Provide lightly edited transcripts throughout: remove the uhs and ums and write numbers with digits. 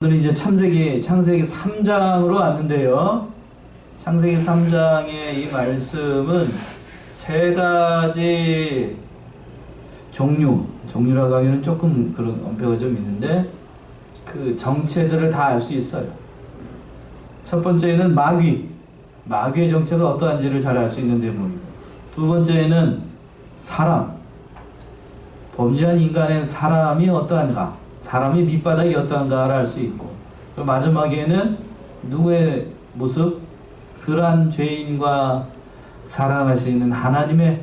오늘은 이제 창세기 3장으로 왔는데요. 창세기 3장의 이 말씀은 세 가지 종류라고 하기는 조금 그런 엄폐가 좀 있는데 그 정체들을 다 알 수 있어요. 첫 번째는 마귀의 정체가 어떠한지를 잘 알 수 있는 대목이고, 두 번째는 사람, 범죄한 인간의 사람이 어떠한가, 사람의 밑바닥이 어떠한가를 알 수 있고, 그 마지막에는 누구의 모습, 그러한 죄인과 사랑하시는 하나님의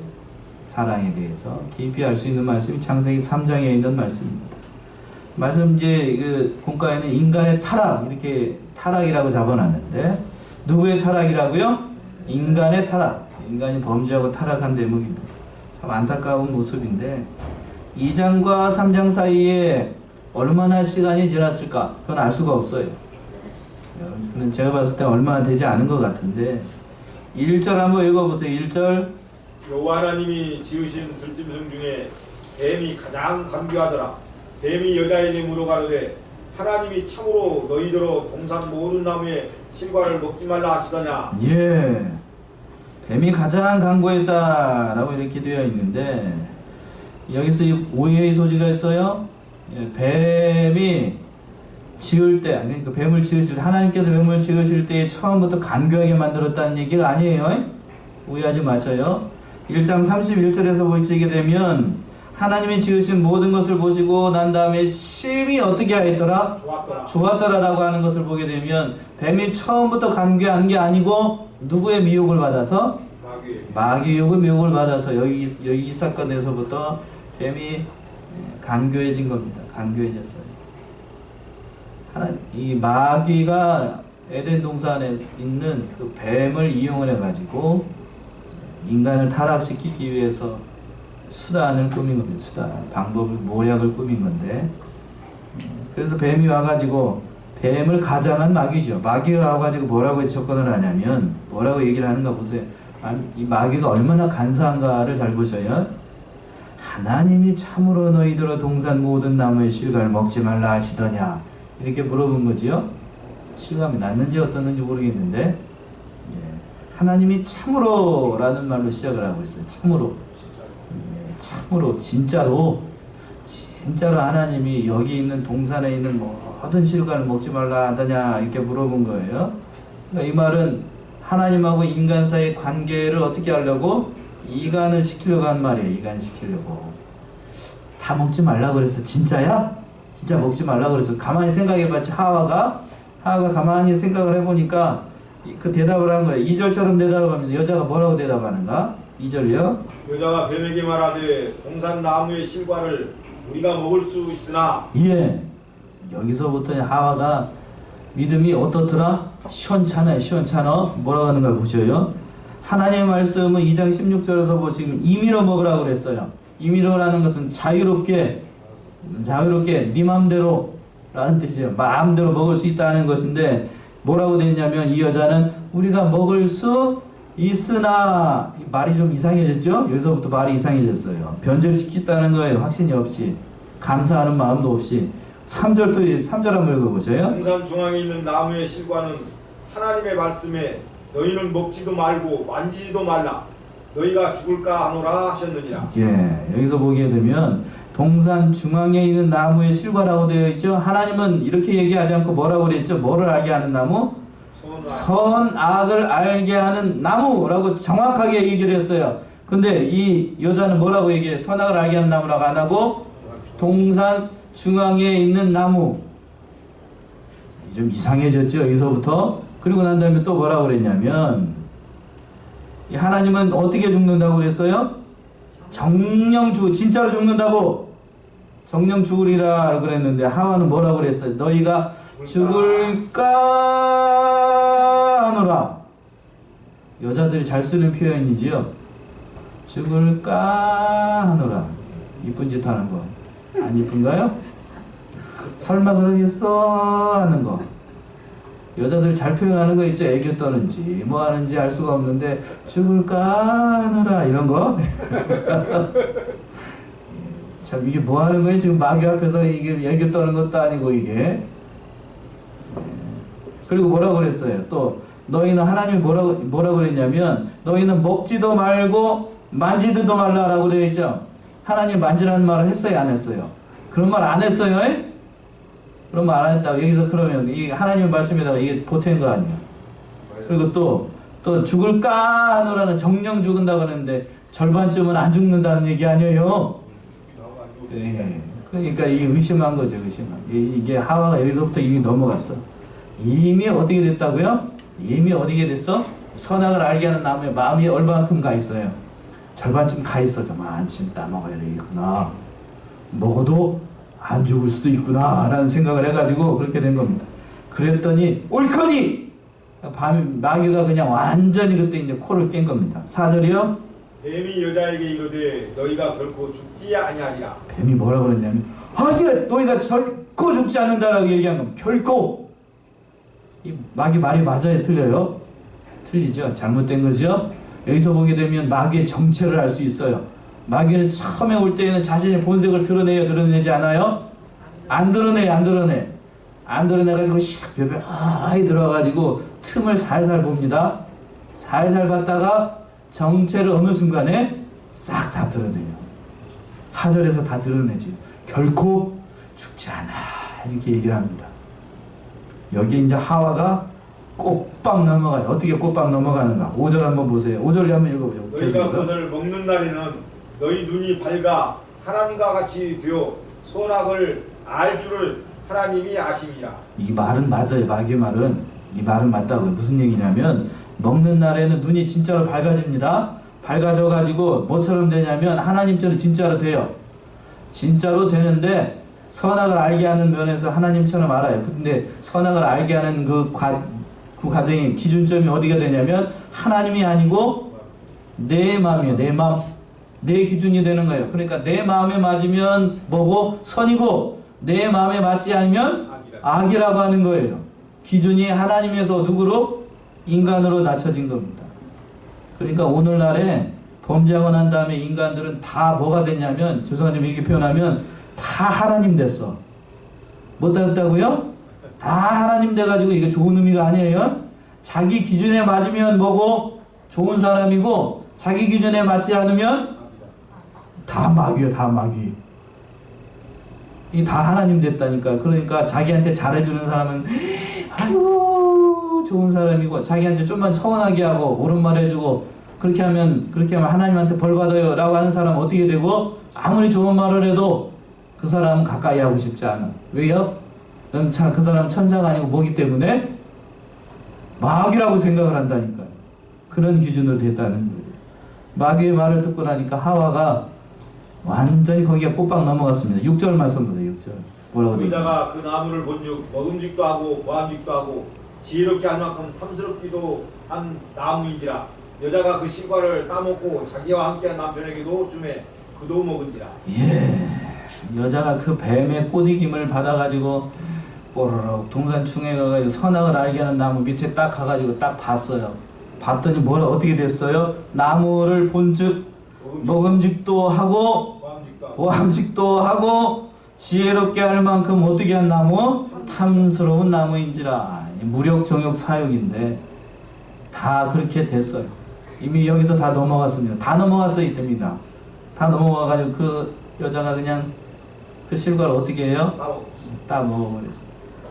사랑에 대해서 깊이 알 수 있는 말씀이 창세기 3장에 있는 말씀입니다. 말씀 이제 그 본가에는 인간의 타락, 이렇게 타락이라고 잡아놨는데, 누구의 타락이라고요? 인간의 타락, 인간이 범죄하고 타락한 대목입니다. 참 안타까운 모습인데, 2장과 3장 사이에 얼마나 시간이 지났을까? 그건 알 수가 없어요. 그는 제가 봤을 때 얼마 되지 않은 것 같은데, 1절 한번 읽어보세요. 1절. 여호와 하나님이 지으신 들짐승 중에 뱀이 가장 간교하더라. 뱀이 여자에게 물어가로되 하나님이 참으로 너희더러 동산 모든 나무의 실과를 먹지 말라 하시더냐. 예, 뱀이 가장 간구했다라고 이렇게 되어 있는데, 여기서 오해의 소지가 있어요. 예, 뱀이 지을 때, 그러니까 뱀을 지으실 때, 하나님께서 뱀을 지으실 때 처음부터 간교하게 만들었다는 얘기가 아니에요. 오해하지 마셔요. 1장 31절에서 보시게 되면 하나님이 지으신 모든 것을 보시고 난 다음에 심히 어떻게 하였더라? 좋았더라라고 하는 것을 보게 되면, 뱀이 처음부터 간교한 게 아니고 누구의 미혹을 받아서? 마귀의 미혹을 받아서 여기 이 사건에서부터 뱀이 간교해진 겁니다. 간교해졌어요. 이 마귀가 에덴 동산에 있는 그 뱀을 이용을 해가지고 인간을 타락시키기 위해서 수단을 꾸민 겁니다. 방법을, 모략을 꾸민 건데, 그래서 뱀이 와가지고 뱀을 가장한 마귀죠. 마귀가 와가지고 뭐라고 접근을 하냐면, 뭐라고 얘기를 하는가 보세요. 이 마귀가 얼마나 간사한가를 잘 보셔요. 하나님이 참으로 너희들어 동산 모든 나무의 실과를 먹지 말라 하시더냐, 이렇게 물어본 거지요. 실감이 났는지 어떻는지 모르겠는데, 예, 하나님이 참으로 라는 말로 시작을 하고 있어요. 참으로. 예, 참으로, 진짜로 하나님이 여기 있는 동산에 있는 모든 실과를 먹지 말라 하더냐, 이렇게 물어본 거예요. 그러니까 이 말은 하나님하고 인간 사이의 관계를 어떻게 하려고? 이간을 시키려고 한 말이에요. 이간시키려고. 다 먹지 말라 그랬어. 진짜야? 진짜 먹지 말라 그랬어. 가만히 생각해봤지. 하와가 가만히 생각을 해보니까 그 대답을 한 거예요. 2절처럼 대답을 합니다. 여자가 뭐라고 대답하는가? 2절이요. 여자가 뱀에게 말하되 동산 나무의 실과를 우리가 먹을 수 있으나. 예, 여기서부터 하와가 믿음이 어떻더라? 시원찮아. 뭐라고 하는 걸 보셔요. 하나님의 말씀은 2장 16절에서 보시면 임의로 먹으라고 그랬어요. 임의로라는 것은 자유롭게 네 맘대로 라는 뜻이에요. 마음대로 먹을 수 있다는 것인데, 뭐라고 됐냐면, 이 여자는 우리가 먹을 수 있으나, 말이 좀 이상해졌죠? 여기서부터 말이 이상해졌어요. 변절시켰다는 거예요. 확신이 없이, 감사하는 마음도 없이. 3절 한번 읽어보세요. 동산 중앙에 있는 나무의 실과는 하나님의 말씀에 너희는 먹지도 말고 만지지도 말라, 너희가 죽을까 하노라 하셨느니라. 예, 여기서 보게 되면 동산 중앙에 있는 나무의 실과라고 되어 있죠. 하나님은 이렇게 얘기하지 않고 뭐라고 그랬죠? 뭐를 알게 하는 나무? 선악을 알게 하는 나무라고 정확하게 얘기를 했어요. 근데 이 여자는 뭐라고 얘기해요? 선악을 알게 하는 나무라고 안 하고 동산 중앙에 있는 나무. 좀 이상해졌죠, 여기서부터. 그리고 난 다음에 또 뭐라고 그랬냐면, 하나님은 어떻게 죽는다고 그랬어요? 진짜로 죽는다고. 정령 죽으리라 그랬는데, 하와는 뭐라고 그랬어요? 너희가 죽을까 하노라. 여자들이 잘 쓰는 표현이지요. 죽을까 하노라. 이쁜 짓 하는 거. 안 이쁜가요? 설마 그러겠어 하는 거. 여자들 잘 표현하는 거 있죠. 애교 떠는지 뭐 하는지 알 수가 없는데 죽을까 하노라 이런 거. 참 이게 뭐 하는 거예요? 지금 마귀 앞에서 이게 애교 떠는 것도 아니고 이게 그리고 뭐라고 그랬어요? 또 너희는 하나님이 뭐라고 그랬냐면 너희는 먹지도 말고 만지지도 말라라고 되어 있죠. 하나님 만지라는 말을 했어요, 안 했어요? 그런 말 안 했어요? 그런 말 안 했다고. 여기서 그러면 이 하나님 말씀에다가 이게 보탠 거 아니에요? 그리고 또 죽을까 하노라는 정령 죽은다고 하는데 절반쯤은 안 죽는다는 얘기 아니에요? 예. 그러니까 이 의심한 거죠, 의심한. 이게 하와가 여기서부터 이미 넘어갔어. 이미 어떻게 됐다고요? 이미 어디게 됐어? 선악을 알게 하는 나무에 마음이 얼마만큼 가 있어요? 절반쯤 가 있어. 저만큼 따먹어야 되겠구나. 먹어도 안 죽을 수도 있구나 라는 생각을 해가지고 그렇게 된 겁니다. 그랬더니 옳거니 밤 마귀가 그냥 완전히 그때 이제 코를 깬 겁니다. 4절이요. 뱀이 여자에게 이르되 너희가 결코 죽지 아니하리라. 뱀이 뭐라 그랬냐면 아니야 너희가 결코 죽지 않는다라고 얘기한 겁니다. 결코. 이 마귀 말이 맞아요, 틀려요? 틀리죠. 잘못된 거죠. 여기서 보게 되면 마귀의 정체를 알 수 있어요. 마귀는 처음에 올 때에는 자신의 본색을 드러내지 않아요? 안 드러내. 안 드러내가지고 샥 들어가가지고 틈을 살살 봅니다. 살살 봤다가 정체를 어느 순간에 싹 다 드러내요. 4절에서 다 드러내지. 결코 죽지 않아. 이렇게 얘기를 합니다. 여기 이제 하와가 꼬박 넘어가요. 어떻게 꼬박 넘어가는가? 5절 한번 보세요. 5절 한번 읽어보죠. 너희가 그것을 먹는 날에는 너희 눈이 밝아 하나님과 같이 되어 선악을 알 줄을 하나님이 아심이라. 이 말은 맞아요. 마귀의 말은. 이 말은 맞다고요. 무슨 얘기냐면 먹는 날에는 눈이 진짜로 밝아집니다. 밝아져가지고 뭐처럼 되냐면 하나님처럼 진짜로 돼요. 진짜로 되는데 선악을 알게 하는 면에서 하나님처럼 알아요. 근데 선악을 알게 하는 그 과정의 기준점이 어디가 되냐면 하나님이 아니고 내 마음이에요. 내 마음. 내 기준이 되는 거예요. 그러니까 내 마음에 맞으면 뭐고? 선이고 내 마음에 맞지 않으면 악이라고 하는 거예요. 기준이 하나님에서 누구로? 인간으로 낮춰진 겁니다. 그러니까 오늘날에 범죄하고 난 다음에 인간들은 다 뭐가 됐냐면 죄송하지만 이렇게 표현하면 다 하나님 됐어. 못 됐다고요? 다 하나님 돼가지고 이게 좋은 의미가 아니에요. 자기 기준에 맞으면 뭐고? 좋은 사람이고 자기 기준에 맞지 않으면 다 마귀야. 다 마귀. 이 다 하나님 됐다니까. 그러니까 자기한테 잘해주는 사람은 아유 좋은 사람이고 자기한테 좀만 서운하게 하고 옳은 말 해주고 그렇게 하면 하나님한테 벌 받아요 라고 하는 사람은 어떻게 되고 아무리 좋은 말을 해도 그 사람은 가까이 하고 싶지 않아. 왜요? 그 사람은 천사가 아니고 뭐기 때문에 마귀라고 생각을 한다니까요. 그런 기준으로 됐다는 거예요. 마귀의 말을 듣고 나니까 하와가 완전히 거기에 꼬박 넘어갔습니다. 6절 말씀 보세요. 6절 뭐라고 되어 여자가 그 나무를 본즉 먹음직도 하고 모함직도 하고 지혜롭게 할 만큼 탐스럽기도 한 나무인지라. 여자가 그 실과를 따먹고 자기와 함께한 남편에게도 주매 그도 먹은지라. 예, 여자가 그 뱀의 꼬드김을 받아가지고 뽀로록 동산충에 가가지고 선악을 알게 하는 나무 밑에 딱 가가지고 딱 봤어요. 봤더니 어떻게 됐어요? 나무를 본즉 먹음직도 하고 모함직도 하고 지혜롭게 할 만큼 어떻게 한 나무? 탐스러운 나무인지라. 무력 정욕 사욕인데 다 그렇게 됐어요. 이미 여기서 다 넘어갔습니다. 다 넘어갔어요. 이때입니다. 다 넘어가가지고 그 여자가 그냥 그 실과를 어떻게 해요? 따먹어버렸어요.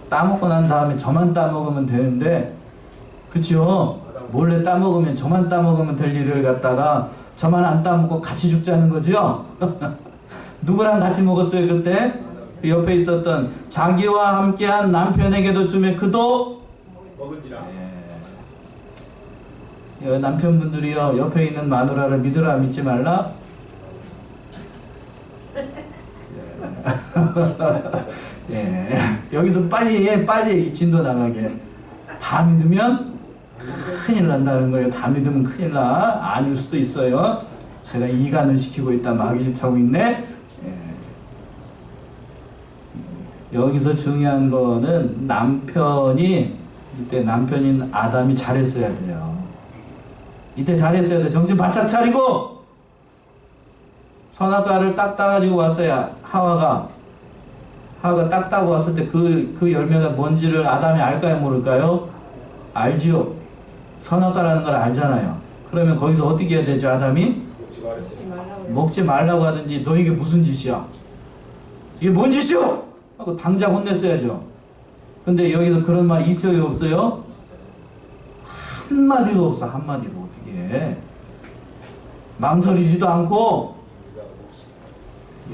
따먹고 난 다음에 저만 따먹으면 되는데 그쵸? 몰래 따먹으면 저만 따먹으면 될 일을 갖다가 저만 안 따먹고 같이 죽자는 거죠? 누구랑 같이 먹었어요 그때? 그 옆에 있었던 자기와 함께한 남편에게도 주매 그도 먹은지라. 예. 남편분들이요 옆에 있는 마누라를 믿으라 믿지 말라? 예. 여기서 빨리 진도 나가게. 다 믿으면 큰일 난다는 거예요. 다 믿으면 큰일 나. 아닐 수도 있어요. 제가 이간을 시키고 있다. 마귀짓 하고 있네. 예. 여기서 중요한 거는 이때 남편인 아담이 잘했어야 돼요. 이때 잘했어야 돼. 정신 바짝 차리고 선악과를 딱 따가지고 왔어야 하와가 딱 따고 왔을 때 그 열매가 뭔지를 아담이 알까요 모를까요? 알지요? 선악과라는 걸 알잖아요. 그러면 거기서 어떻게 해야 되죠? 아담이 먹지 말았어요. 먹지 말라고 하든지 너 이게 무슨 짓이야? 이게 뭔 짓이요? 하고 당장 혼냈어야죠. 근데 여기서 그런 말이 있어요, 없어요? 한마디도 없어. 한마디도. 어떻게 해? 망설이지도 않고,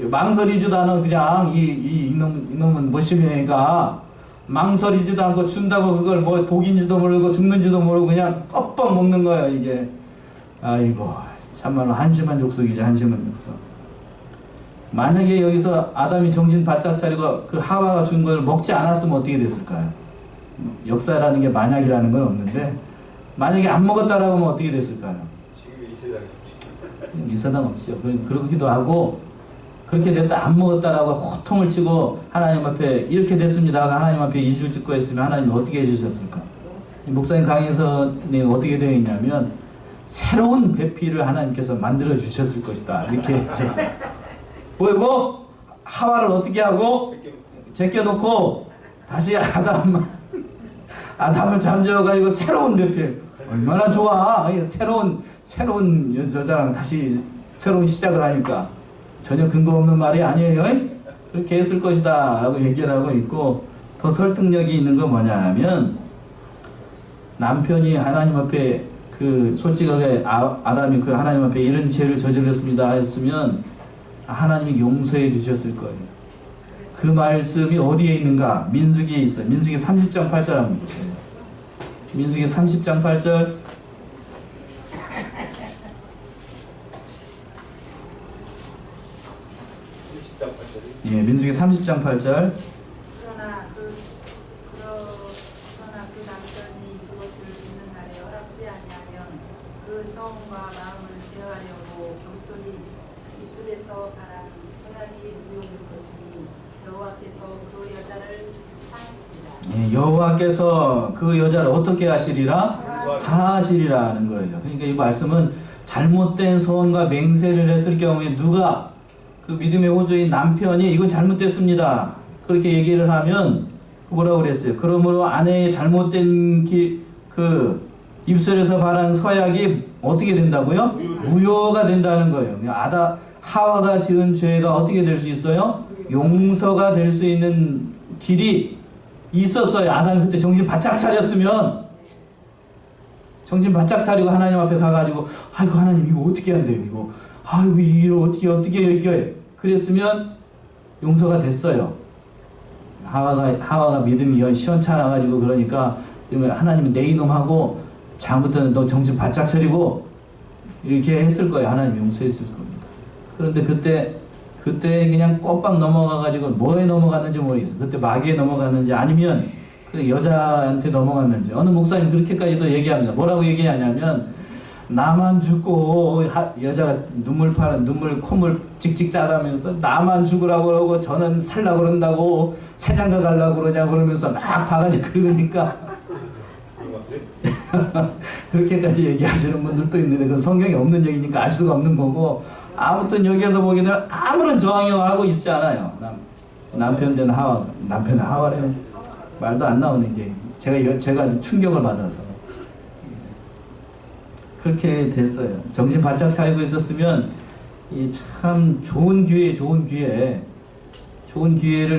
망설이지도 않아. 그냥 이놈은 멋이면가 망설이지도 않고 준다고 그걸 뭐 복인지도 모르고 죽는지도 모르고 그냥 뻑뻑 먹는 거야 이게. 아이고 참말로 한심한 족속이죠. 한심한 족속. 만약에 여기서 아담이 정신 바짝 차리고 그 하와가 준 걸 먹지 않았으면 어떻게 됐을까요? 역사라는 게 만약이라는 건 없는데 만약에 안 먹었다라고 하면 어떻게 됐을까요? 지금 이 세상에 없지. 이 세상 없죠. 그러기도 하고 그렇게 됐다 안 먹었다라고 호통을 치고 하나님 앞에 이렇게 됐습니다. 하나님 앞에 이실 짓고 했으면 하나님이 어떻게 해주셨을까? 목사님 강의에서는 어떻게 되어 있냐면 새로운 배필을 하나님께서 만들어 주셨을 것이다. 이렇게 해서 뭐고 하와를 어떻게 하고 제껴놓고 다시 아담을 잠재워가지고 새로운 배필 얼마나 좋아. 새로운 여자랑 다시 새로운 시작을 하니까 전혀 근거 없는 말이 아니에요. 그렇게 했을 것이다 라고 얘기를 하고 있고 더 설득력이 있는 건 뭐냐면 남편이 하나님 앞에 그 솔직하게 아담이 그 하나님 앞에 이런 죄를 저질렀습니다 했으면 하나님이 용서해 주셨을 거예요. 그 말씀이 어디에 있는가? 민수기에 있어요. 민수기 30장 8절 한번 보세요. 민수기 30장 8절. 예, 민수기 30장 8절. 그러나 그 남편이 그것을 듣는 날에 허락지 아니하면 그 성과 마음을 제어하려고 경솔이 입술에서 바람 생각이 무용일 것이니 여호와께서 그 여자를 사하시리라. 예, 여호와께서 그 여자를 어떻게 하시리라? 사하시리라는 거예요. 그러니까 이 말씀은 잘못된 서원과 맹세를 했을 경우에 누가 그 믿음의 호주인 남편이 이건 잘못됐습니다. 그렇게 얘기를 하면 뭐라고 그랬어요? 그러므로 아내의 잘못된 그 입술에서 발한 서약이 어떻게 된다고요? 무효가 된다는 거예요. 하와가 지은 죄가 어떻게 될 수 있어요? 용서가 될 수 있는 길이 있었어요. 아담이 그때 정신 바짝 차렸으면 정신 바짝 차리고 하나님 앞에 가가지고 아이고 하나님 이거 어떻게 해야 돼요? 이거 아이고 이걸 어떻게 얘기해? 그랬으면 용서가 됐어요. 하와가 믿음이 시원찮아가지고 그러니까 하나님이 내 이놈하고 다음부터는 너 정신 바짝 차리고 이렇게 했을 거예요. 하나님 용서했을 겁니다. 그런데 그때 그냥 꼬박 넘어가가지고 뭐에 넘어갔는지 모르겠어요. 그때 마귀에 넘어갔는지 아니면 그 여자한테 넘어갔는지 어느 목사님 그렇게까지도 얘기합니다. 뭐라고 얘기하냐면 나만 죽고 여자가 눈물 콧물 찍찍 짜다면서 나만 죽으라고 그러고 저는 살라고 그런다고 새장가 가려고 그러냐 그러면서 막 바가지 긁으니까 그렇게까지 얘기하시는 분들도 있는데 그건 성경에 없는 얘기니까 알 수가 없는 거고 아무튼 여기에서 보기에는 아무런 저항을 하고 있지 않아요. 남편 된 남편은 하와래요. 말도 안 나오는 게 제가 충격을 받아서 그렇게 됐어요. 정신 바짝 차리고 있었으면 참 좋은 기회를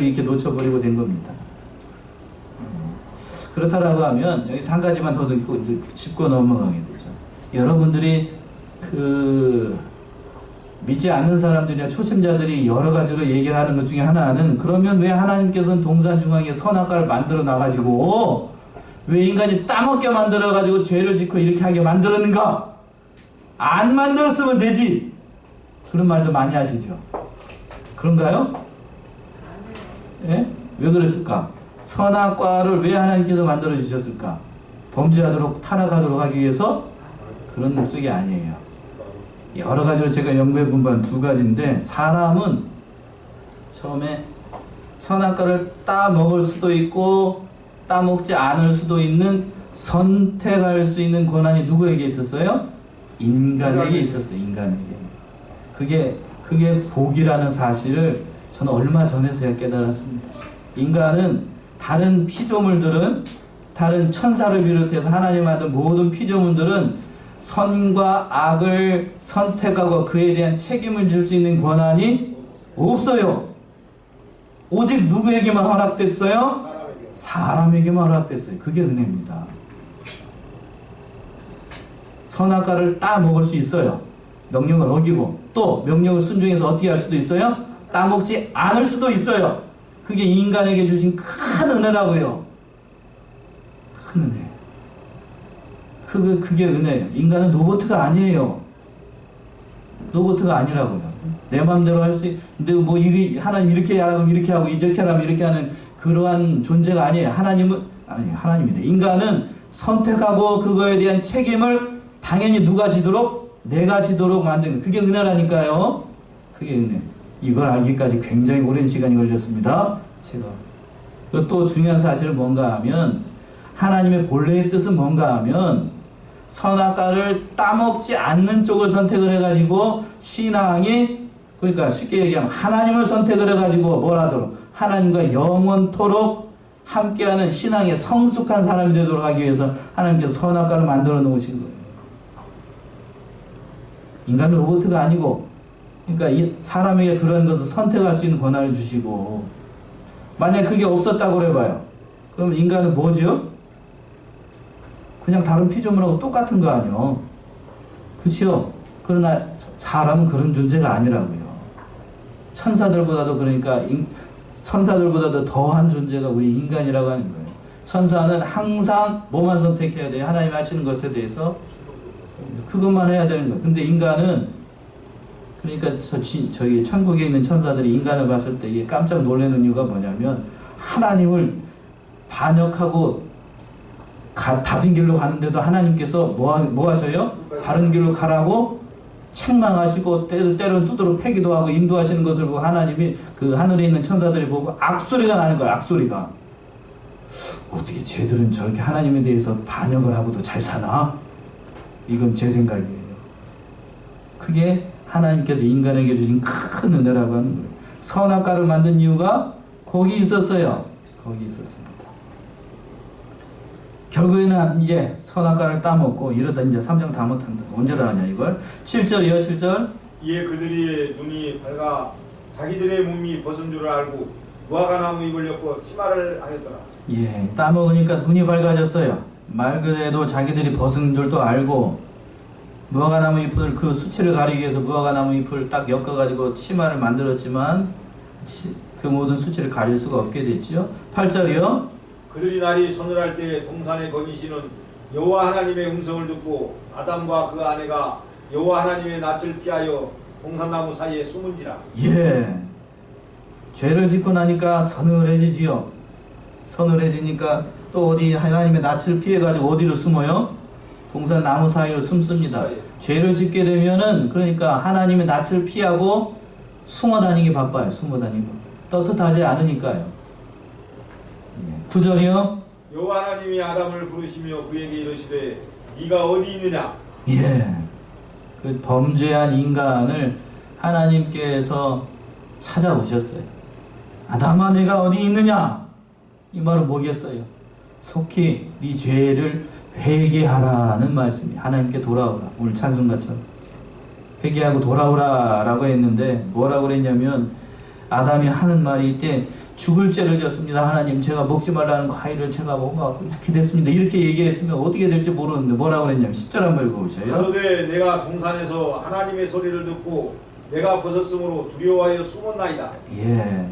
이렇게 놓쳐버리고 된 겁니다. 그렇다라고 하면 여기서 한 가지만 더 짚고 넘어가게 되죠. 여러분들이 믿지 않는 사람들이나 초심자들이 여러 가지로 얘기를 하는 것 중에 하나는 그러면 왜 하나님께서는 동산중앙에 선악과를 만들어 놔가지고 왜 인간이 따먹게 만들어가지고 죄를 짓고 이렇게 하게 만들었는가? 안 만들었으면 되지. 그런 말도 많이 하시죠. 그런가요? 예? 왜 그랬을까? 선악과를 왜 하나님께서 만들어 주셨을까? 범죄하도록 타락하도록 하기 위해서? 그런 목적이 아니에요. 여러 가지로 제가 연구해 본 바는 두 가지인데 사람은 처음에 선악과를 따먹을 수도 있고 따먹지 않을 수도 있는 선택할 수 있는 권한이 누구에게 있었어요? 인간에게 있었어요. 인간에게. 그게 복이라는 사실을 저는 얼마 전에서야 깨달았습니다. 인간은 다른 다른 천사를 비롯해서 하나님 만든 모든 피조물들은 선과 악을 선택하고 그에 대한 책임을 질 수 있는 권한이 없어요. 오직 누구에게만 허락됐어요? 사람에게만 허락됐어요. 그게 은혜입니다. 선악과를 따 먹을 수 있어요. 명령을 어기고, 또 명령을 순종해서 어떻게 할 수도 있어요? 따먹지 않을 수도 있어요. 그게 인간에게 주신 큰 은혜라고요. 큰 은혜. 그게 은혜예요. 인간은 로봇가 아니에요. 로봇가 아니라고요. 내 마음대로 할 수, 근데 뭐 이게 하나님 이렇게 하라고 이렇게 하고 이렇게 하라면 이렇게 하는 그러한 존재가 아니에요. 하나님이네. 인간은 선택하고 그거에 대한 책임을 당연히 누가 지도록? 내가 지도록 만드는, 그게 은혜라니까요. 그게 은혜. 이걸 알기까지 굉장히 오랜 시간이 걸렸습니다. 제가. 또 중요한 사실은 뭔가 하면, 하나님의 본래의 뜻은 뭔가 하면, 선악과를 따먹지 않는 쪽을 선택을 해가지고, 신앙이, 그러니까 쉽게 얘기하면, 하나님을 선택을 해가지고, 뭘 하도록? 하나님과 영원토록 함께하는 신앙의 성숙한 사람이 되도록 하기 위해서 하나님께서 선악과를 만들어 놓으신 거예요. 인간은 로봇가 아니고, 그러니까 사람에게 그런 것을 선택할 수 있는 권한을 주시고, 만약 그게 없었다고 해봐요. 그러면 인간은 뭐죠? 그냥 다른 피조물하고 똑같은 거 아니요? 그치요? 그러나 사람은 그런 존재가 아니라고요. 천사들보다도, 그러니까 천사들보다도 더한 존재가 우리 인간이라고 하는 거예요. 천사는 항상 뭐만 선택해야 돼요? 하나님 하시는 것에 대해서 그것만 해야 되는 거예요. 근데 인간은, 그러니까 저기 천국에 있는 천사들이 인간을 봤을 때 이게 깜짝 놀라는 이유가 뭐냐면, 하나님을 반역하고 다른 길로 가는데도 하나님께서 뭐 하셔요? 다른 길로 가라고 책망하시고, 때로는 두드러 패기도 하고 인도하시는 것을 보고 하나님이, 그 하늘에 있는 천사들이 보고 악소리가 나는 거예요. 악소리가. 어떻게 쟤들은 저렇게 하나님에 대해서 반역을 하고도 잘 사나? 이건 제 생각이에요. 그게 하나님께서 인간에게 주신 큰 은혜라고 하는 거예요. 선악과를 만든 이유가 거기 있었어요. 거기 있었습니다. 결국에는 이제 선악과를 따먹고 이러다 이제 3장 다 못한다. 언제 다 하냐 이걸. 7절이요. 7절. 이에 그들의 눈이 밝아 자기들의 몸이 벗은 줄을 알고 무화과 나무 잎을 엮고 치마를 하였더라. 예, 따먹으니까 눈이 밝아졌어요. 말 그대로 자기들이 벗은 줄도 알고, 무화과나무 잎을, 그 수치를 가리기 위해서 무화과나무 잎을 딱 엮어가지고 치마를 만들었지만 그 모든 수치를 가릴 수가 없게 됐죠. 8절이요. 그들이 날이 서늘할 때 동산에 거니시는 여호와 하나님의 음성을 듣고 아담과 그 아내가 여호와 하나님의 낯을 피하여 동산나무 사이에 숨은지라. 예, 죄를 짓고 나니까 서늘해지지요. 서늘해지니까 또 어디 하나님의 낯을 피해가지고 어디로 숨어요? 동산나무 사이로 숨습니다. 죄를 짓게 되면은, 그러니까 하나님의 낯을 피하고 숨어 다니기 바빠요. 숨어 다니고 떳떳하지 않으니까요. 9절이요. 여호와 하나님이 아담을 부르시며 그에게 이르시되 네가 어디 있느냐. 예, 그 범죄한 인간을 하나님께서 찾아오셨어요. 아담아, 내가 어디 있느냐? 이 말은 뭐겠어요? 속히 네 죄를 회개하라는 말씀이, 하나님께 돌아오라. 오늘 찬송가처럼 회개하고 돌아오라 라고 했는데, 뭐라고 그랬냐면, 아담이 하는 말이 이때 죽을 죄를 졌습니다. 하나님, 제가 먹지 말라는 과일을 제가 먹어갖고 이렇게 됐습니다. 이렇게 얘기했으면 어떻게 될지 모르는데 뭐라고 그랬냐면, 10절 한번 읽어보세요. 가로되 내가 동산에서 하나님의 소리를 듣고 내가 벗었으므로 두려워하여 숨었나이다. 예,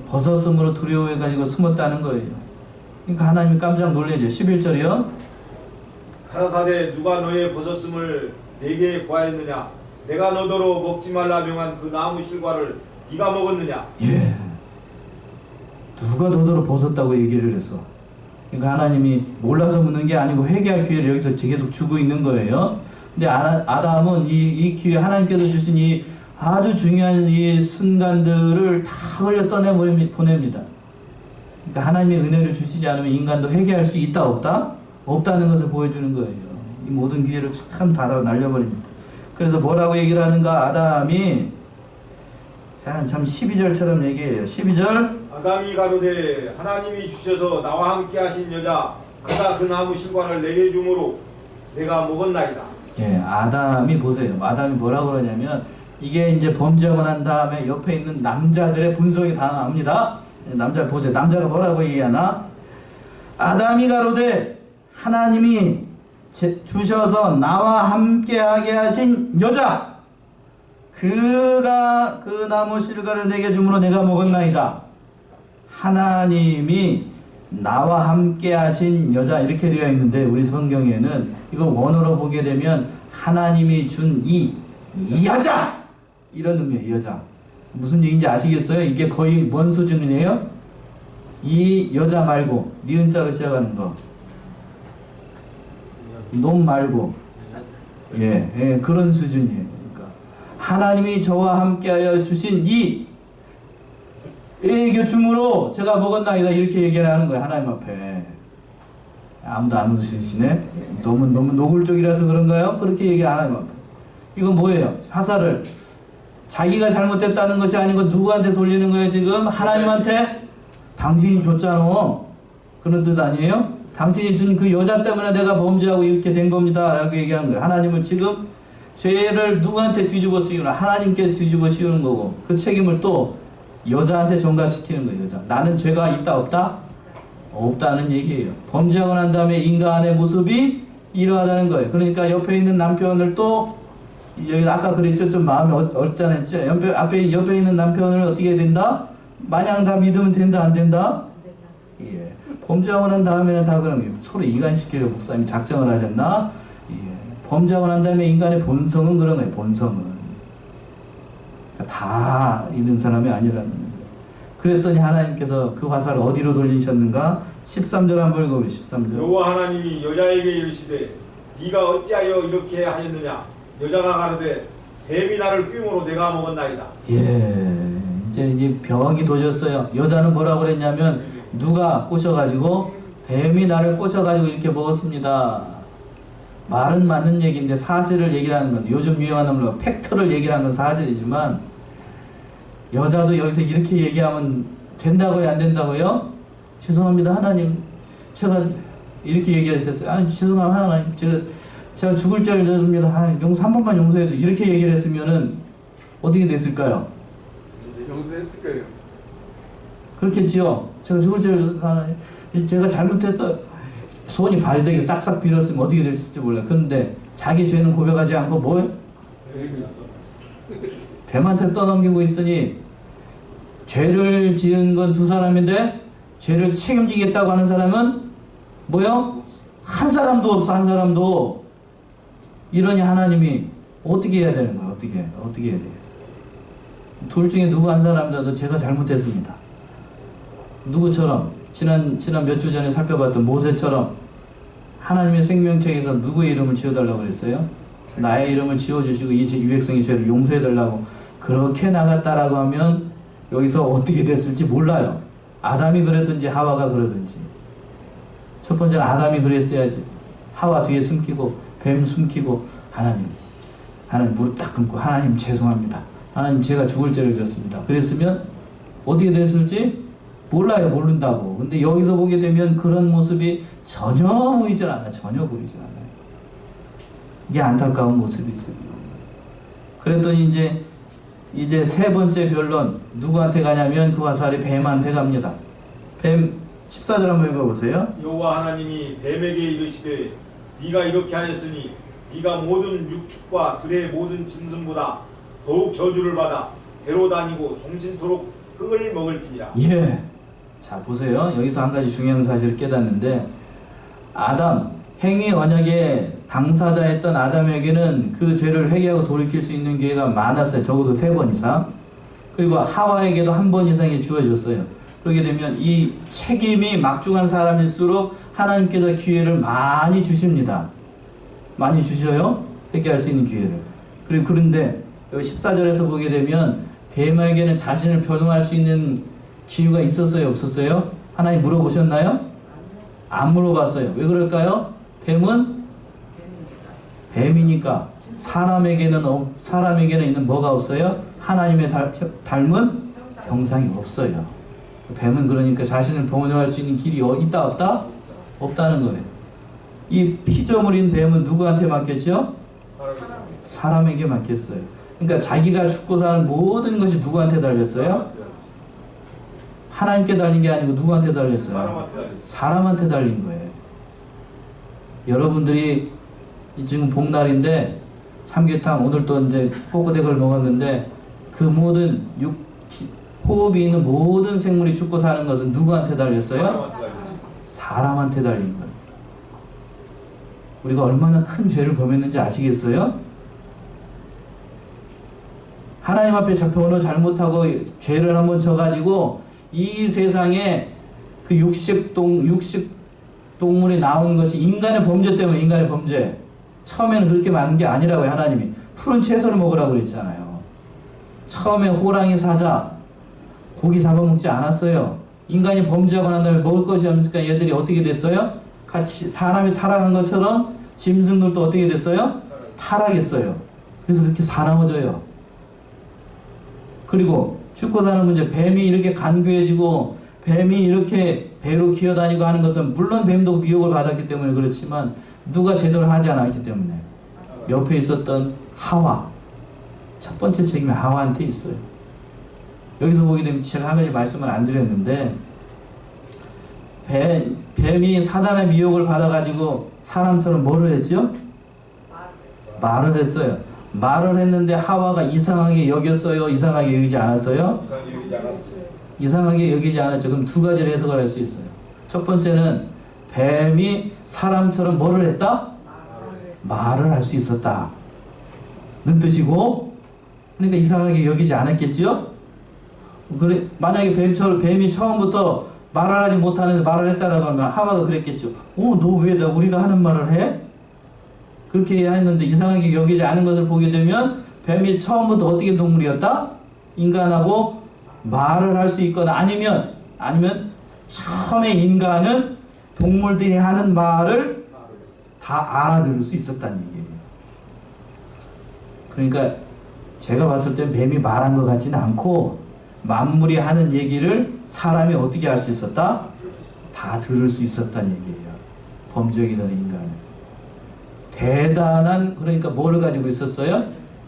벗었으므로 두려워해가지고 숨었다는 거예요. 그러니까 하나님이 깜짝 놀라죠. 11절이요. 가라사대 누가 너의 벗었음을 내게 구하였느냐. 내가 너더러 먹지 말라 명한 그 나무 실과를 네가 먹었느냐. 예, 누가 너더러 벗었다고 얘기를 했어. 그러니까 하나님이 몰라서 묻는 게 아니고 회개할 기회를 여기서 계속 주고 있는 거예요. 근데 아담은 이 기회, 하나님께서 주신 이 아주 중요한 이 순간들을 다 흘려 보냅니다. 그러니까 하나님의 은혜를 주시지 않으면 인간도 회개할 수 있다 없다? 없다는 것을 보여주는 거예요. 이 모든 기회를 참 다 날려버립니다. 그래서 뭐라고 얘기를 하는가? 아담이 참 12절처럼 얘기해요. 12절. 아담이 가로되 하나님이 주셔서 나와 함께 하신 여자 그가 그 나무 실과를 내게 주므로 내가 먹었나이다. 예, 아담이 보세요. 아담이 뭐라고 그러냐면 이게 이제 범죄하고 난 다음에 옆에 있는 남자들의 분석이 다 나옵니다. 남자 보세요. 남자가 뭐라고 얘기하나? 아담이 가로되 하나님이 주셔서 나와 함께하게 하신 여자 그가 그 나무 실과를 내게 주므로 내가 먹었나이다. 하나님이 나와 함께 하신 여자 이렇게 되어 있는데 우리 성경에는 이거 원어로 보게 되면 하나님이 준 이 여자 이런 의미예요. 여자 무슨 얘기인지 아시겠어요? 이게 거의 뭔 수준이에요? 이 여자 말고 니은자로 시작하는 거 놈 말고 예, 그런 수준이에요. 그러니까 하나님이 저와 함께하여 주신 이 애교 줌으로 제가 먹었나이다 이렇게 얘기를 하는 거예요. 하나님 앞에. 아무도 안 웃으시네. 너무 노골적이라서 그런가요? 그렇게 얘기 하나님 앞에. 이건 뭐예요? 화살을 자기가 잘못됐다는 것이 아니고 누구한테 돌리는 거예요? 지금 하나님한테. 당신이 줬잖아. 그런 뜻 아니에요? 당신이 준 그 여자 때문에 내가 범죄하고 이렇게 된 겁니다 라고 얘기하는 거예요. 하나님은 지금 죄를 누구한테 뒤집어 씌우나? 하나님께 뒤집어 씌우는 거고 그 책임을 또 여자한테 전가시키는 거예요. 여자. 나는 죄가 있다 없다? 없다는 얘기예요. 범죄하고 난 다음에 인간의 모습이 이러하다는 거예요. 그러니까 옆에 있는 남편을 또 여기 아까 그랬죠. 좀 마음이 얼짠했죠. 옆에 있는 남편을 어떻게 해야 된다? 마냥 다 믿으면 된다 안 된다? 예. 범죄하고 난 다음에는 다 그런 거예요. 서로 이간시키려고 목사님이 작정을 하셨나? 예. 범죄하고 난 다음에 인간의 본성은 그런 거예요. 본성은. 다 있는 사람이 아니라는 거예요. 그랬더니 하나님께서 그 화살을 어디로 돌리셨는가? 13절 한번 읽어보세요. 13절. 여호와 하나님이 여자에게 이르시되 네가 어찌하여 이렇게 하였느냐? 여자가 가로되 뱀이 나를 꿰므로 내가 먹었나이다. 예, 이제 벽이 도졌어요. 여자는 뭐라고 그랬냐면 누가 꼬셔가지고 뱀이 나를 꼬셔가지고 이렇게 먹었습니다. 말은 맞는 얘기인데 사실을 얘기하는 건 요즘 유행하는 말 팩트를 얘기하는 건 사실이지만 여자도 여기서 이렇게 얘기하면 된다고요 안 된다고요? 죄송합니다 하나님 제가 이렇게 얘기하셨어요. 아니 죄송합니다 하나님 제가 죽을 죄를 졌습니다. 한 번만 용서해도 이렇게 얘기를 했으면은 어떻게 됐을까요? 용서했을 거예요. 그렇겠지요. 제가 죽을 죄를 하나님 제가 잘못해서 손이 발되게 싹싹 빌었으면 어떻게 됐을지 몰라요. 그런데 자기 죄는 고백하지 않고 뭐예요? 뱀한테 떠넘기고 있으니 죄를 지은 건 두 사람인데 죄를 책임지겠다고 하는 사람은 뭐요? 한 사람도 없어. 한 사람도. 이러니 하나님이 어떻게 해야 되는 거야? 어떻게 해야 되겠어? 둘 중에 누구 한 사람이라도 제가 잘못했습니다. 누구처럼 지난 몇 주 전에 살펴봤던 모세처럼 하나님의 생명책에서 누구의 이름을 지어달라고 그랬어요? 나의 이름을 지어주시고 이 백성의 죄를 용서해달라고 그렇게 나갔다라고 하면 여기서 어떻게 됐을지 몰라요. 아담이 그랬든지 하와가 그러든지. 첫 번째는 아담이 그랬어야지. 하와 뒤에 숨기고 뱀 숨기고 하나님 무릎 딱 끊고 하나님 죄송합니다. 하나님 제가 죽을 죄를 졌습니다. 그랬으면 어떻게 됐을지 몰라요. 모른다고. 근데 여기서 보게 되면 그런 모습이 전혀 보이질 않아요. 이게 안타까운 모습이죠. 그랬더니 이제 세 번째 변론 누구한테 가냐면 그 화살이 뱀한테 갑니다. 뱀 14절 한번 읽어보세요. 여호와 하나님이 뱀에게 이르시되 네가 이렇게 하였으니 네가 모든 육축과 들의 모든 짐승보다 더욱 저주를 받아 배로 다니고 종신토록 흙을 먹을지니라. 예. 자 보세요. 여기서 한 가지 중요한 사실을 깨닫는데 아담 행위 언약의 당사자였던 아담에게는 그 죄를 회개하고 돌이킬 수 있는 기회가 많았어요. 적어도 3번 이상. 그리고 하와에게도 1번 이상이 주어졌어요. 그렇게 되면 이 책임이 막중한 사람일수록 하나님께서 기회를 많이 주십니다. 많이 주셔요. 회개할 수 있는 기회를. 그런데 여기 14절에서 보게 되면 뱀에게는 자신을 변호할 수 있는 기회가 있었어요? 없었어요? 하나님 물어보셨나요? 안 물어봤어요. 왜 그럴까요? 뱀은 뱀이니까 사람에게는 있는 뭐가 없어요? 하나님의 닮은 형상이 없어요. 뱀은 그러니까 자신을 보호할 수 있는 길이 있다 없다? 없다는 거예요. 이 피조물인 뱀은 누구한테 맡겼죠? 사람에게 맡겼어요. 그러니까 자기가 죽고 사는 모든 것이 누구한테 달렸어요? 하나님께 달린 게 아니고 누구한테 달렸어요? 사람한테 달린 거예요. 여러분들이 지금 복날인데 삼계탕 오늘 또 이제 꼬꼬댁을 먹었는데 그 모든 호흡이 있는 모든 생물이 죽고 사는 것은 누구한테 달렸어요? 사람한테 달린 거예요. 우리가 얼마나 큰 죄를 범했는지 아시겠어요? 하나님 앞에 잡혀오는 잘못하고 죄를 한번 져가지고 이 세상에 그 육식 동물이 나온 것이 인간의 범죄 때문에 인간의 범죄. 처음에는 그렇게 만든 게 아니라고요. 하나님이 푸른 채소를 먹으라고 그랬잖아요. 처음에 호랑이 사자 고기 잡아먹지 않았어요. 인간이 범죄하고 난 다음에 먹을 것이 없으니까 얘들이 어떻게 됐어요? 같이 사람이 타락한 것처럼 짐승들도 어떻게 됐어요? 타락했어요. 그래서 그렇게 사나워져요. 그리고 죽고 사는 문제, 뱀이 이렇게 간교해지고 뱀이 이렇게 배로 기어다니고 하는 것은 물론 뱀도 미혹을 받았기 때문에 그렇지만 누가 제대로 하지 않았기 때문에 옆에 있었던 하와, 첫 번째 책임이 하와한테 있어요. 여기서 보게 되면 제가 한 가지 말씀을 안 드렸는데 뱀이 사단의 미혹을 받아가지고 사람처럼 뭐를 했죠? 말을 했어요. 말을 했는데 하와가 이상하게 여겼어요? 이상하게 여기지 않았어요? 이상하게 여기지 않았죠. 그럼 두 가지를 해석을 할 수 있어요. 첫 번째는 뱀이 사람처럼 뭐를 했다? 말을 할 수 있었다 는 뜻이고, 그러니까 이상하게 여기지 않았겠지요? 그래, 만약에 뱀이 처음부터 말을 하지 못하는데 말을 했다라고 하면 하와가 그랬겠죠. 너 왜 우리가 하는 말을 해? 그렇게 했는데 이상하게 여기지 않은 것을 보게 되면 뱀이 처음부터 어떻게 동물이었다? 인간하고 말을 할 수 있거나 아니면 처음에 인간은 동물들이 하는 말을 다 알아들을 수 있었다는 얘기예요. 그러니까 제가 봤을 땐 뱀이 말한 것 같지는 않고 만물이 하는 얘기를 사람이 어떻게 할 수 있었다? 다 들을 수 있었다는 얘기예요. 범죄하기 전에 인간은. 대단한, 그러니까 뭐를 가지고 있었어요?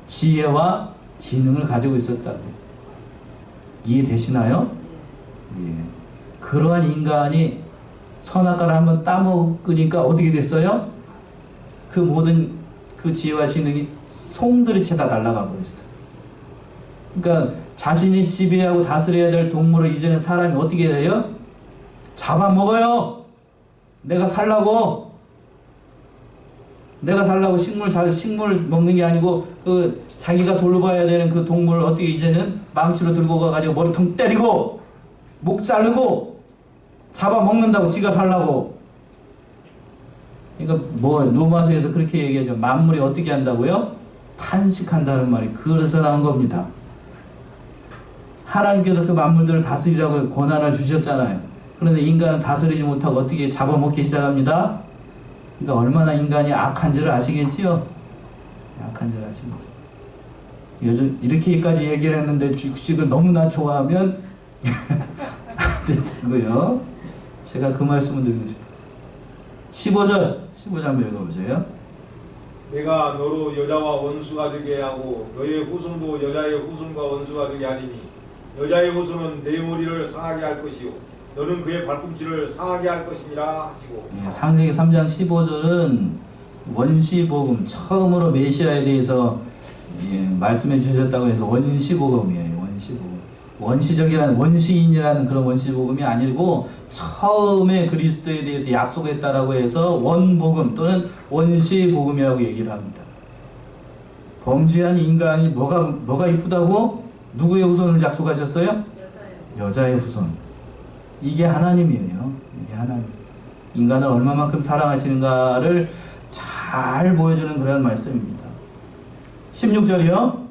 지혜와 지능을 가지고 있었다고. 이해되시나요? 예. 그러한 인간이 선악과를 한번 따먹으니까 어떻게 됐어요? 그 모든 그 지혜와 지능이 송두리 채다 날아가 버렸어요. 그러니까 자신이 지배하고 다스려야 될 동물을 이제는 사람이 어떻게 해요? 잡아먹어요. 내가 살라고 식물 먹는 게 아니고 그 자기가 돌봐야 되는 그 동물을 어떻게 이제는 망치로 들고 가가지고 머리통 때리고 목 자르고 잡아먹는다고 지가 살라고. 그러니까 로마서에서 그렇게 얘기하죠. 만물이 어떻게 한다고요? 탄식한다는 말이 그래서 나온 겁니다. 하나님께서 그 만물들을 다스리라고 권한을 주셨잖아요. 그런데 인간은 다스리지 못하고 어떻게 잡아먹기 시작합니다. 그러니까 얼마나 인간이 악한지를 아시겠지요? 악한지를 아시겠죠. 요즘 이렇게까지 얘기를 했는데 육식을 너무나 좋아하면 안 된다고요. 제가 그 말씀을 드리고 싶었어요. 15절 한번 읽어보세요. 내가 너로 여자와 원수가 되게 하고 너의 후손도 여자의 후손과 원수가 되게 하리니 여자의 후손은 내 머리를 상하게 할 것이요 너는 그의 발꿈치를 상하게 할 것이니라 하시고. 예, 창세기 3장 15절은 원시복음, 처음으로 메시아에 대해서 말씀해 주셨다고 해서 원시복음이에요. 원시복음. 원시인이라는 그런 원시복음이 아니고 처음에 그리스도에 대해서 약속했다라고 해서 원복음 또는 원시복음이라고 얘기를 합니다. 범죄한 인간이 뭐가 이쁘다고? 누구의 후손을 약속하셨어요? 여자의 후손. 이게 하나님이에요. 이게 하나님. 인간을 얼마만큼 사랑하시는가를 잘 보여주는 그런 말씀입니다. 16절이요.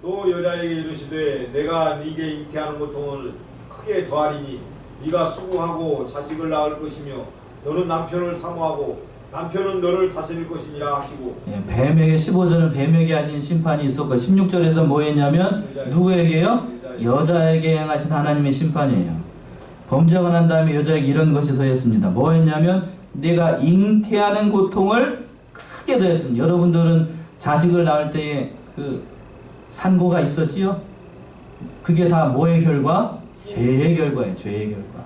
또 여자에게 이르시되 내가 네게 잉태하는 고통을 크게 더하리니 네가 수고하고 자식을 낳을 것이며 너는 남편을 사모하고 남편은 너를 다스릴 것이니라 하시고. 예, 뱀에게 15절은 뱀에게 하신 심판이 있었고 16절에서 뭐 했냐면 누구에게요? 여자에게 행하신 하나님의 심판이에요. 범죄하고 난 다음에 여자에게 이런 것이 더했습니다. 뭐였냐면 내가 잉태하는 고통을 크게 더했습니다. 여러분들은 자식을 낳을 때에 그 산고가 있었지요? 그게 다 뭐의 결과? 죄의 결과예요. 죄의 결과.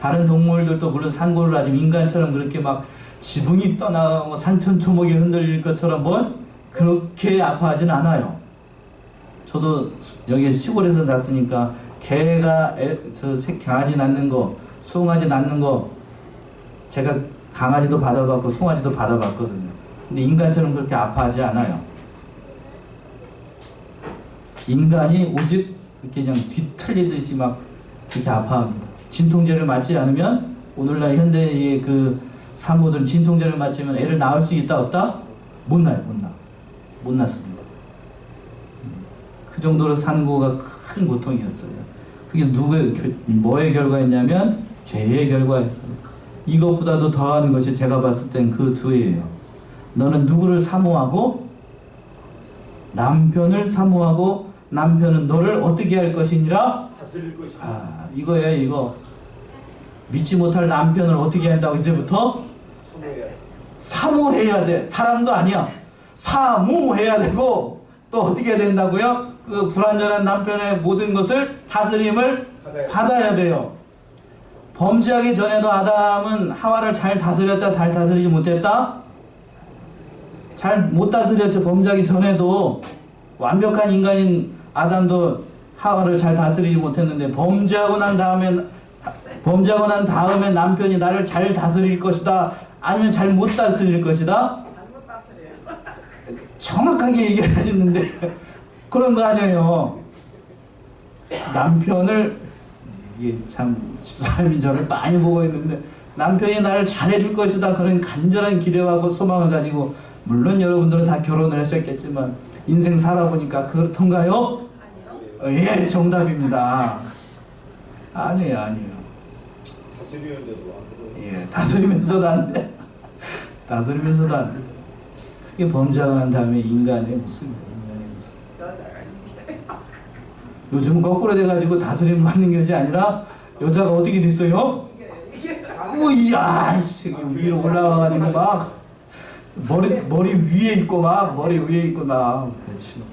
다른 동물들도 물론 산고를 하지만 인간처럼 그렇게 막 지붕이 떠나고 산천초목이 흔들릴 것처럼 뭐 그렇게 아파하진 않아요. 저도 여기 시골에서 났으니까 개가 강아지 낳는 거, 송아지 낳는 거 제가 강아지도 받아봤고 송아지도 받아봤거든요. 근데 인간처럼 그렇게 아파하지 않아요. 인간이 오직 그렇게 그냥 뒤틀리듯이 막 그렇게 아파합니다. 진통제를 맞지 않으면 오늘날 현대의 그 산모들은 진통제를 맞으면 애를 낳을 수 있다 없다? 못 낳아요. 못 낳습니다. 그 정도로 산고가 큰 고통이었어요. 그게 뭐의 결과였냐면 죄의 결과였어요. 이것보다도 더한 것이 제가 봤을 땐 그 두예요. 너는 누구를 사모하고 남편을 사모하고 남편은 너를 어떻게 할 것이니라? 다스릴 것이다. 아, 이거예요, 이거. 믿지 못할 남편을 어떻게 한다고 이제부터? 선호해야 돼. 사모해야 돼. 사랑도 아니야. 사모해야 되고 또 어떻게 해야 된다고요? 그 불완전한 남편의 모든 것을 다스림을 받아야 돼요. 범죄하기 전에도 아담은 하와를 잘 다스렸다, 잘 다스리지 못했다? 잘 못 다스렸죠. 범죄하기 전에도 완벽한 인간인 아담도 하와를 잘 다스리지 못했는데 범죄하고 난 다음에 남편이 나를 잘 다스릴 것이다, 아니면 잘 못 다스릴 것이다? 잘못 다스려요. 정확하게 얘기하셨는데 그런 거 아니에요. 남편을, 이게 참 집사람이 저를 많이 보고 있는데 남편이 나를 잘해줄 것이다 그런 간절한 기대와 소망을 가지고, 물론 여러분들은 다 결혼을 하셨겠지만 인생 살아보니까 그렇던가요? 아니요. 예, 정답입니다. 아니에요. 다스리는데도 안 돼. 예, 다스리면서도 안 돼. 다스리면서도 안 돼. 그게 범죄하고 난 다음에 인간의 모습이에요. 여자가 이렇게. 요즘은 거꾸로 돼가지고 다스림 받는 것이 아니라 여자가 어떻게 됐어요? 이게 우야, 씨, 위로 올라가가지고 막 머리 위에 있고 막 그렇지.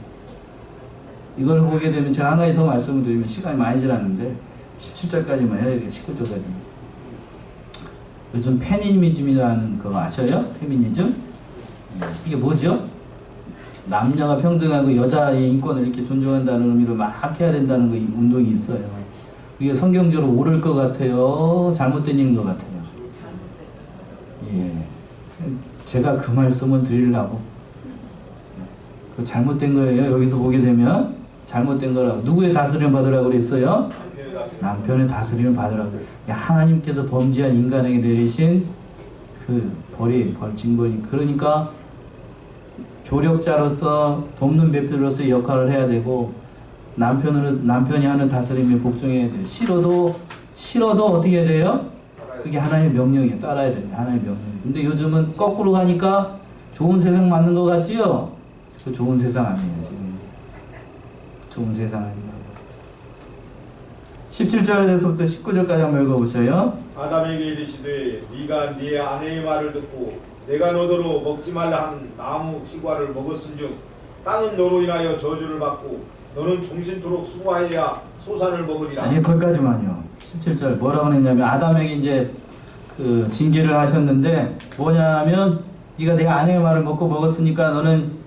이걸 보게 되면 제가 한 가지 더 말씀을 드리면 시간이 많이 지났는데 17절까지만 해야 돼요. 19절까지. 요즘 페미니즘이라는 거 아셔요? 페미니즘? 이게 뭐죠? 남녀가 평등하고 여자의 인권을 이렇게 존중한다는 의미로 막 해야 된다는 거 운동이 있어요. 이게 성경적으로 옳을 것 같아요? 잘못된 일인 것 같아요? 예. 제가 그 말씀을 드리려고. 그 잘못된 거예요. 여기서 보게 되면 잘못된 거라고. 누구의 다스림 받으라고 그랬어요? 남편의 다스림을 받으라고. 하나님께서 범죄한 인간에게 내리신 그 징벌이. 그러니까 조력자로서 돕는 배필로서의 역할을 해야 되고, 남편이 하는 다스림에 복종해야 돼요. 싫어도 어떻게 해야 돼요? 그게 하나님의 명령이에요. 따라야 돼요. 하나님의 명령. 근데 요즘은 거꾸로 가니까 좋은 세상 맞는 것 같지요? 그 좋은 세상 아니에요, 지금. 좋은 세상 아니에요. 17절에서부터 19절까지 한번 읽어보세요. 아담에게 이르시되 네가 네 아내의 말을 듣고 내가 너더러 먹지 말라 한 나무 실과를 먹었은즉 땅은 너로 인하여 저주를 받고 너는 종신토록 수고하여야 소산을 먹으리라. 아니, 거기까지만요. 17절 뭐라고 했냐면 아담에게 이제 그 징계를 하셨는데 뭐냐면 네가 내 아내의 말을 먹었으니까 너는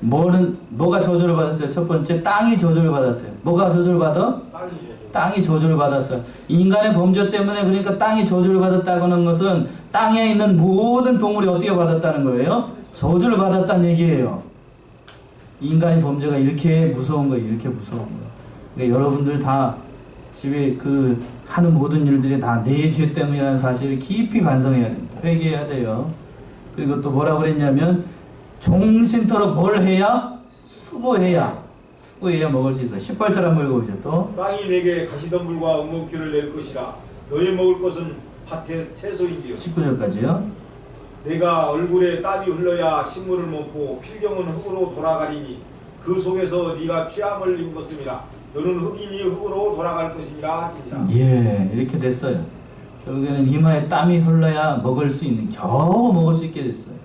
뭐가 저주를 받았어요? 첫 번째, 땅이 저주를 받았어요. 뭐가 저주를 받아? 땅이 저주를 받았어요. 인간의 범죄 때문에. 그러니까 땅이 저주를 받았다고 하는 것은 땅에 있는 모든 동물이 어떻게 받았다는 거예요? 저주를 받았다는 얘기예요. 인간의 범죄가 이렇게 무서운 거예요. 이렇게 무서운 거예요. 그러니까 여러분들 다 집에 하는 모든 일들이 다 내 죄 때문이라는 사실을 깊이 반성해야 됩니다. 회개해야 돼요. 그리고 또 뭐라고 그랬냐면 종신토록 뭘 해야? 수고해야 먹을 수 있어요. 18절 한번 읽어보죠. 또 땅이 내게 가시덤불과 은목규를 낼 것이라. 너희 먹을 것은 밭의 채소인지요. 19절까지요. 내가 얼굴에 땀이 흘러야 식물을 먹고 필경은 흙으로 돌아가리니 그 속에서 네가 취함을 입었음이라. 너는 흙이니 흙으로 돌아갈 것이니라 하시니라. 예, 이렇게 됐어요. 결국에는 이마에 땀이 흘러야 먹을 수 있는, 겨우 먹을 수 있게 됐어요.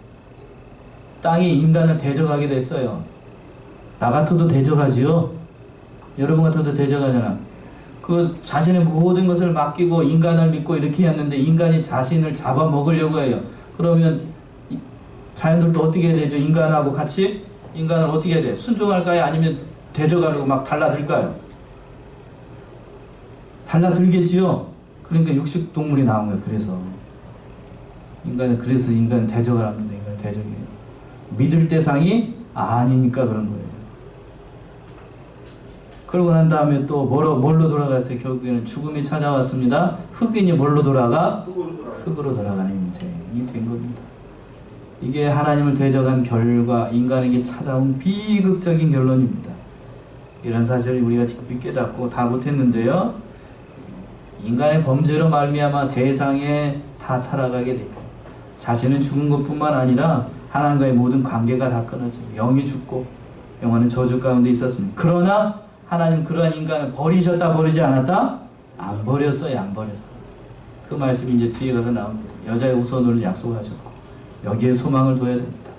땅이 인간을 대적하게 됐어요. 나 같아도 대적하지요. 여러분 같아도 대적하잖아. 그 자신의 모든 것을 맡기고 인간을 믿고 이렇게 했는데 인간이 자신을 잡아먹으려고 해요. 그러면 자연들도 어떻게 해야 되죠? 인간하고 같이? 인간을 어떻게 해야 돼요? 순종할까요? 아니면 대적하려고 막 달라들까요? 달라들겠지요? 그러니까 육식동물이 나온 거예요. 그래서 인간은 대적을 합니다. 인간은 대적이에요. 믿을 대상이 아니니까 그런 거예요. 그러고 난 다음에 또 뭘로 돌아갔어요? 결국에는 죽음이 찾아왔습니다. 흑인이 뭘로 돌아가? 흙으로 돌아가는 인생이 된 겁니다. 이게 하나님을 대적한 결과 인간에게 찾아온 비극적인 결론입니다. 이런 사실을 우리가 깊이 깨닫고 다 못했는데요. 인간의 범죄로 말미암아 세상에 다 타락하게 되고 자신은 죽은 것뿐만 아니라 하나님과의 모든 관계가 다 끊어지고 영이 죽고 영혼은 저주 가운데 있었습니다. 그러나 하나님 그러한 인간을 버리셨다 버리지 않았다? 안 버렸어요. 안 버렸어요. 그 말씀이 이제 뒤에 가서 나옵니다. 여자의 우선을 약속하셨고 여기에 소망을 둬야 됩니다.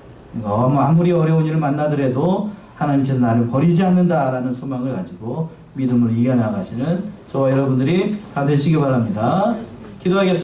아무리 어려운 일을 만나더라도 하나님께서 나를 버리지 않는다라는 소망을 가지고 믿음으로 이겨나가시는 저와 여러분들이 다 되시기 바랍니다. 기도하겠습니다.